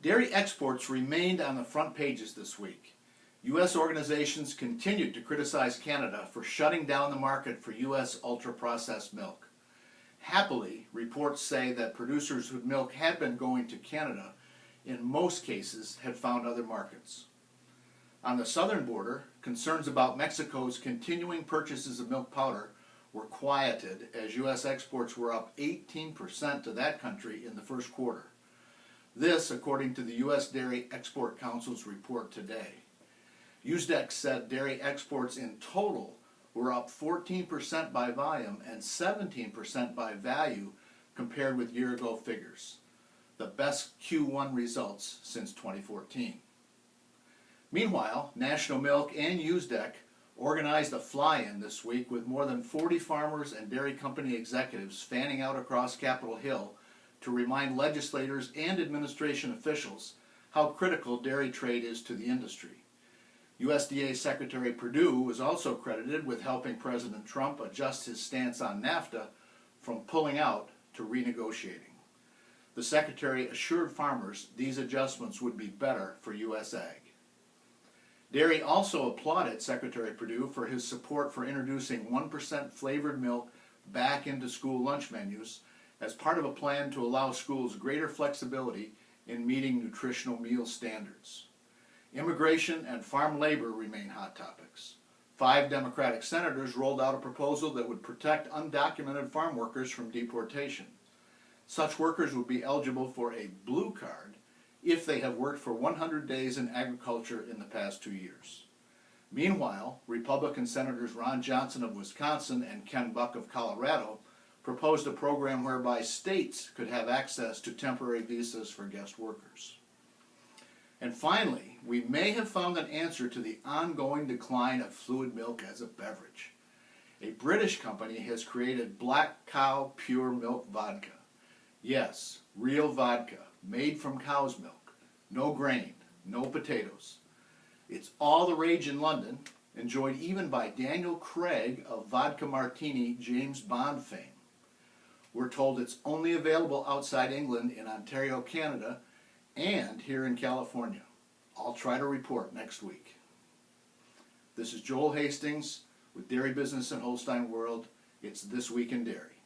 Dairy exports remained on the front pages this week. U.S. organizations continued to criticize Canada for shutting down the market for U.S. ultra-processed milk. Happily, reports say that producers whose milk had been going to Canada, in most cases, had found other markets. On the southern border, concerns about Mexico's continuing purchases of milk powder were quieted as U.S. exports were up 18% to that country in the first quarter. This, according to the U.S. Dairy Export Council's report today. USDEC said dairy exports in total were up 14% by volume and 17% by value compared with year-ago figures, the best Q1 results since 2014. Meanwhile, National Milk and USDEC organized a fly-in this week with more than 40 farmers and dairy company executives fanning out across Capitol Hill to remind legislators and administration officials how critical dairy trade is to the industry. USDA Secretary Perdue was also credited with helping President Trump adjust his stance on NAFTA from pulling out to renegotiating. The Secretary assured farmers these adjustments would be better for U.S. ag. Dairy also applauded Secretary Perdue for his support for introducing 1% flavored milk back into school lunch menus as part of a plan to allow schools greater flexibility in meeting nutritional meal standards. Immigration and farm labor remain hot topics. 5 Democratic senators rolled out a proposal that would protect undocumented farm workers from deportation. Such workers would be eligible for a blue card if they have worked for 100 days in agriculture in the past 2 years. Meanwhile, Republican Senators Ron Johnson of Wisconsin and Ken Buck of Colorado proposed a program whereby states could have access to temporary visas for guest workers. And finally, we may have found an answer to the ongoing decline of fluid milk as a beverage. A British company has created Black Cow Pure Milk Vodka. Yes, real vodka, made from cow's milk. No grain, no potatoes. It's all the rage in London, enjoyed even by Daniel Craig of Vodka Martini James Bond fame. We're told it's only available outside England in Ontario, Canada, and here in California. I'll try to report next week. This is Joel Hastings with Dairy Business and HolsteinWorld. It's This Week in Dairy.